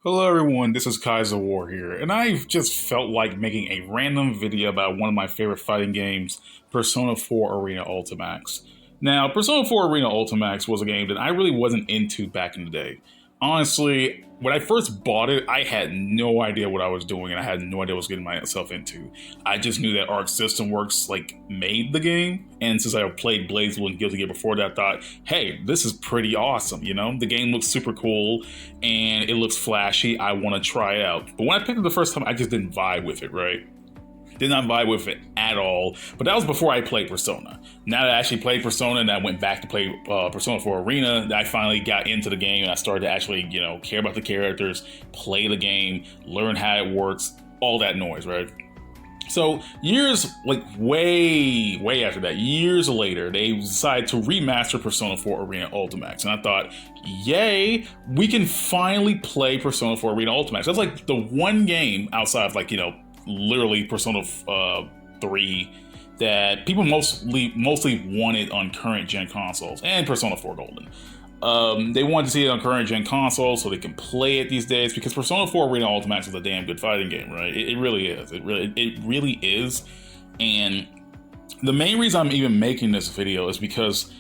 Hello everyone, this is Kaiser War here, and I've just felt like making a random video about one of my favorite fighting games, Persona 4 Arena Ultimax. Now, Persona 4 Arena Ultimax was a game that I really wasn't into back in the day. Honestly, when I first bought it, I had no idea what I was doing, and I had no idea what I was getting myself into. I just knew that Arc System Works made the game, and since I played BlazBlue and Guilty Gear before that, I thought, hey, this is pretty awesome. The game looks super cool and it looks flashy. I want to try it out. But when I picked it the first time, I just didn't vibe with it, right? Did not vibe with it at all. But that was before I played Persona. Now that I actually played Persona and I went back to play Persona 4 Arena, I finally got into the game and I started to actually, care about the characters, play the game, learn how it works, all that noise, right? So years, way after that, years later, they decided to remaster Persona 4 Arena Ultimax. And I thought, yay, we can finally play Persona 4 Arena Ultimax. That's like the one game outside of literally Persona 3 that people mostly wanted on current gen consoles, and Persona 4 Golden. They wanted to see it on current gen consoles so they can play it these days, because Persona 4 Arena Ultimax is a damn good fighting game, right? It really is. It really is. And the main reason I'm even making this video is because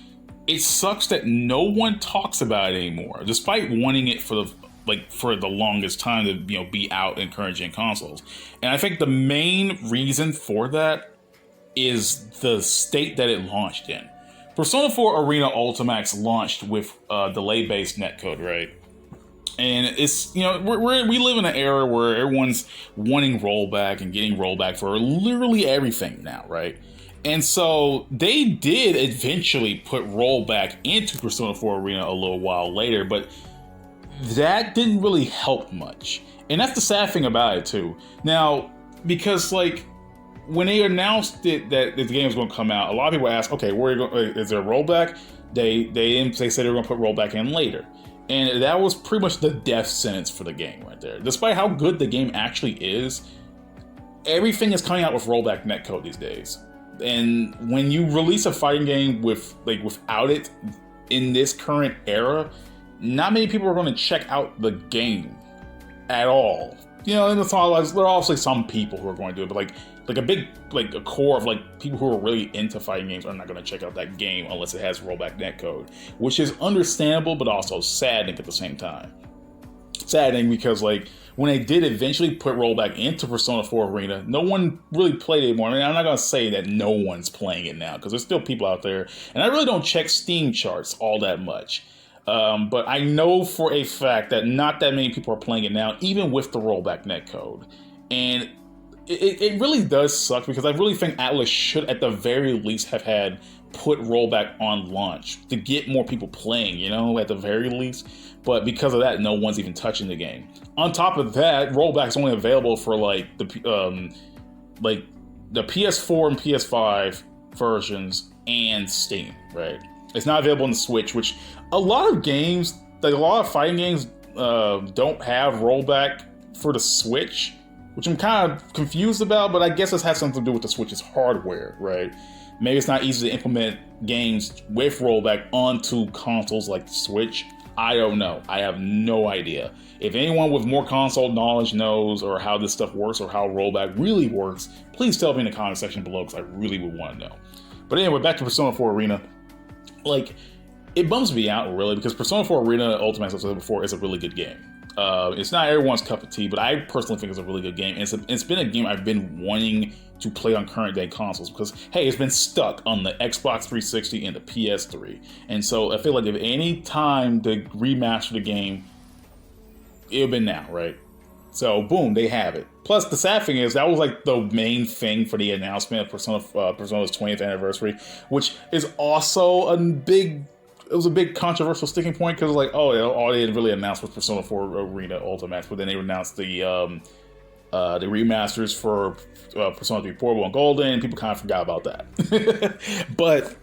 it sucks that no one talks about it anymore, despite wanting it for the longest time to be out in current gen consoles. And I think the main reason for that is the state that it launched in. Persona 4 Arena Ultimax launched with delay-based netcode, right? And it's, we live in an era where everyone's wanting rollback and getting rollback for literally everything now, right? And so they did eventually put rollback into Persona 4 Arena a little while later, but that didn't really help much. And that's the sad thing about it too. Now, because when they announced it that the game was going to come out, a lot of people asked, okay, is there a rollback? They said they were going to put rollback in later. And that was pretty much the death sentence for the game right there. Despite how good the game actually is, everything is coming out with rollback netcode these days. And when you release a fighting game without it in this current era, not many people are going to check out the game at all. And there are obviously some people who are going to do it, but a core of people who are really into fighting games are not going to check out that game unless it has rollback netcode, which is understandable but also saddening at the same time. Saddening because when they did eventually put rollback into Persona 4 Arena, no one really played it anymore. I mean, I'm not going to say that no one's playing it now, because there's still people out there, and I really don't check Steam charts all that much. But I know for a fact that not that many people are playing it now, even with the rollback netcode. And it really does suck, because I really think Atlas should at the very least have had put rollback on launch to get more people playing, at the very least. But because of that, no one's even touching the game. On top of that, rollback is only available for the PS4 and PS5 versions and Steam, right? It's not available on the Switch, which a lot of games, a lot of fighting games don't have rollback for the Switch, which I'm kind of confused about, but I guess this has something to do with the Switch's hardware, right? Maybe it's not easy to implement games with rollback onto consoles like the Switch. I don't know. I have no idea. If anyone with more console knowledge knows, or how this stuff works, or how rollback really works, please tell me in the comment section below, because I really would want to know. But anyway, back to Persona 4 Arena. It bums me out, really, because Persona 4 Arena Ultimax, as I said before, is a really good game. It's not everyone's cup of tea, but I personally think it's a really good game. And it's been a game I've been wanting to play on current day consoles, because, hey, it's been stuck on the Xbox 360 and the PS3. And so I feel like if any time to remaster the game, it would have been now, right? So, boom, they have it. Plus, the sad thing is, that was the main thing for the announcement of Persona's 20th anniversary, which is also a big controversial sticking point, because all they had really announced was Persona 4 Arena Ultimax, but then they announced the remasters for Persona 3 Portable and Golden, and people kind of forgot about that. But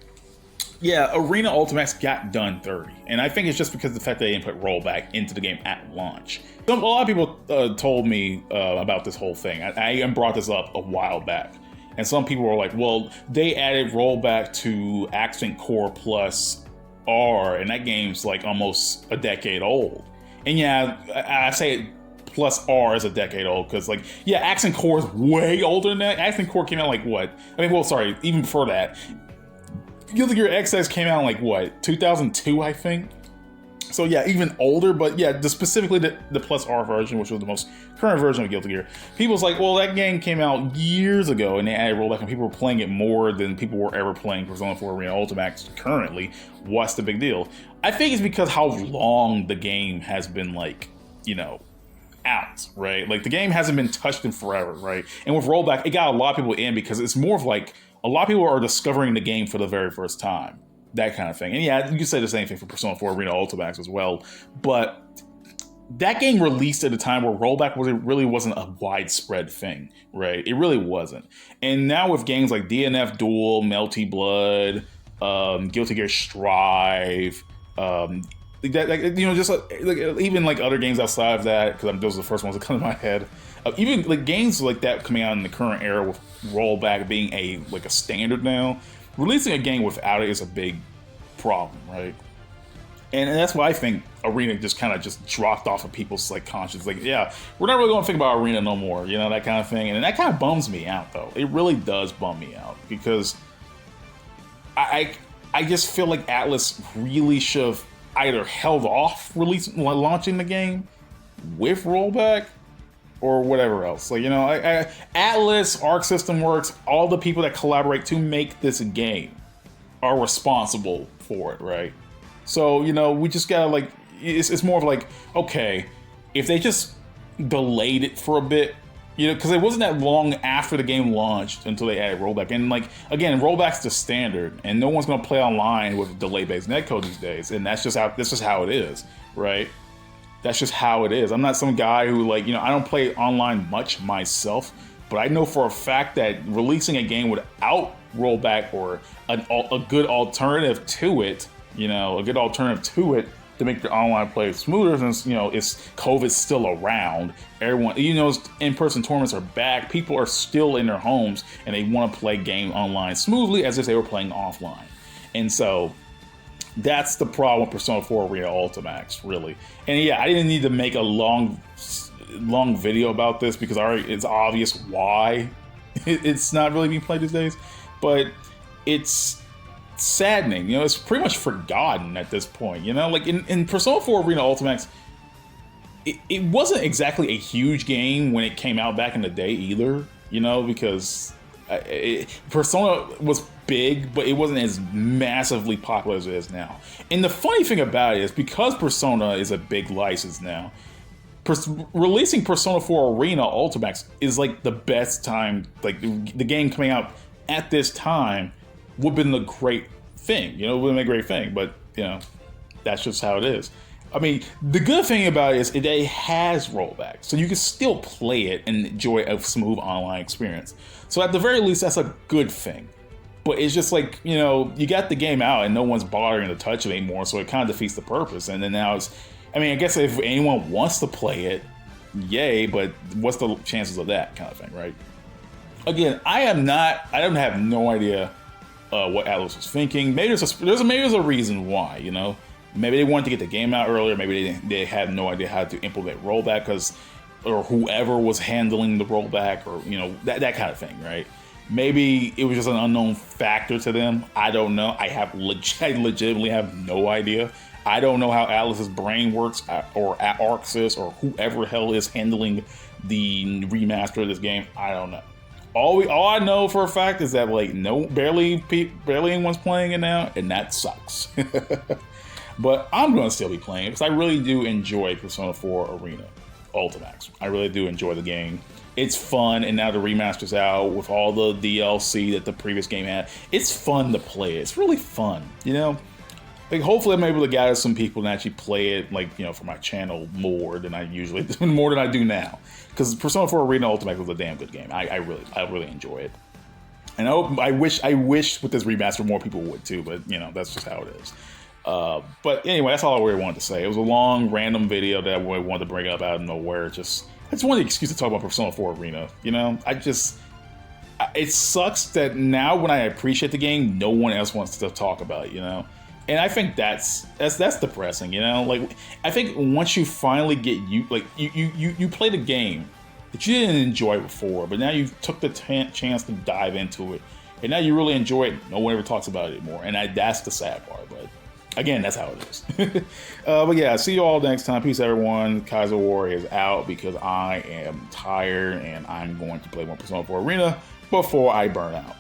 yeah, Arena Ultimax got done 30, and I think it's just because of the fact that they didn't put rollback into the game at launch. A lot of people told me about this whole thing. I brought this up a while back, and some people were like, well, they added rollback to Accent Core Plus R, and that game's almost a decade old. And yeah, I say it plus R is a decade old, because like, yeah, Accent Core is way older than that. Accent Core came out like what? I mean, well, sorry, even before that, Guilty Gear XX came out in like what, 2002, I think. So yeah, even older, but yeah, specifically the Plus R version, which was the most current version of Guilty Gear. People's like, well, that game came out years ago, and they added rollback, and people were playing it more than people were ever playing Persona 4 Arena Ultimax currently. What's the big deal? I think it's because how long the game has been, like, you know, out, right? Like, the game hasn't been touched in forever, right? And with rollback, it got a lot of people in because it's more of like, a lot of people are discovering the game for the very first time. That kind of thing. And yeah, you can say the same thing for Persona 4 Arena Ultimax as well. But that game released at a time where rollback really wasn't a widespread thing, right? It really wasn't. And now with games like DNF Duel, Melty Blood, Guilty Gear Strive, just even like other games outside of that, because those are the first ones that come to my head. Even like games like that coming out in the current era with rollback being a standard now. Releasing a game without it is a big problem, right? And that's why I think Arena just kind of just dropped off of people's like conscience. Like, yeah, we're not really going to think about Arena no more, you know, that kind of thing. And that kind of bums me out, though. It really does bum me out, because I just feel like Atlas really should have either held off launching the game with rollback, or whatever else. Like, you know, Atlas, Arc System Works, all the people that collaborate to make this game are responsible for it, right? So, you know, we just gotta, like, it's more of like, okay, if they just delayed it for a bit, you know, because it wasn't that long after the game launched until they added rollback. And, like, again, rollback's the standard, and no one's gonna play online with delay-based netcode these days, and that's just how it is, right? That's just how it is. I'm not some guy who, like, you know, I don't play online much myself, but I know for a fact that releasing a game without rollback or a good alternative to it, you know, to make the online play smoother, since, you know, COVID's still around. Everyone, you know, in-person tournaments are back. People are still in their homes, and they want to play game online smoothly as if they were playing offline. And so that's the problem with Persona 4 Arena Ultimax, really. And yeah, I didn't need to make a long video about this, because it's obvious why it's not really being played these days. But it's saddening, you know, it's pretty much forgotten at this point, you know? Like, in Persona 4 Arena Ultimax, it wasn't exactly a huge game when it came out back in the day either, you know, because Persona was big, but it wasn't as massively popular as it is now. And the funny thing about it is, because Persona is a big license now, releasing Persona 4 Arena Ultimax is like the best time. Like, the game coming out at this time would have been the great thing, you know, it would have been a great thing, but, you know, that's just how it is. I mean, the good thing about it is it has rollback, so you can still play it and enjoy a smooth online experience. So at the very least, that's a good thing. But it's just like, you know, you got the game out and no one's bothering to touch it anymore, so it kind of defeats the purpose. And then now it's, I mean, I guess if anyone wants to play it, yay, but what's the chances of that kind of thing, right? Again, I don't have no idea what Atlas was thinking. Maybe there's a reason why, you know? Maybe they wanted to get the game out earlier. Maybe they had no idea how to implement rollback, or whoever was handling the rollback, or, you know, that kind of thing, right? Maybe it was just an unknown factor to them. I don't know. I legitimately have no idea. I don't know how Atlas's brain works, or Arxis, or whoever hell is handling the remaster of this game. I don't know. All I know for a fact is that, like, barely anyone's playing it now, and that sucks. But I'm going to still be playing it, because I really do enjoy Persona 4 Arena Ultimax. I really do enjoy the game. It's fun, and now the remaster's out with all the DLC that the previous game had. It's fun to play it. It's really fun, you know? Like, hopefully I'm able to gather some people and actually play it, like, you know, for my channel more than I do now. Because Persona 4 Arena Ultimax was a damn good game. I really enjoy it. And I wish with this remaster more people would too, but, you know, that's just how it is. But anyway, that's all I really wanted to say. It was a long, random video that I wanted to bring up out of nowhere. I just wanted an excuse to talk about Persona 4 Arena, you know? It sucks that now when I appreciate the game, no one else wants to talk about it, you know? And I think that's depressing, you know. Like, I think once you finally get you play the game that you didn't enjoy before, but now you took the chance to dive into it, and now you really enjoy it. No one ever talks about it anymore, and that's the sad part. But again, that's how it is. But yeah, see you all next time. Peace, everyone. Kaiser War is out because I am tired, and I'm going to play more Persona 4 Arena before I burn out.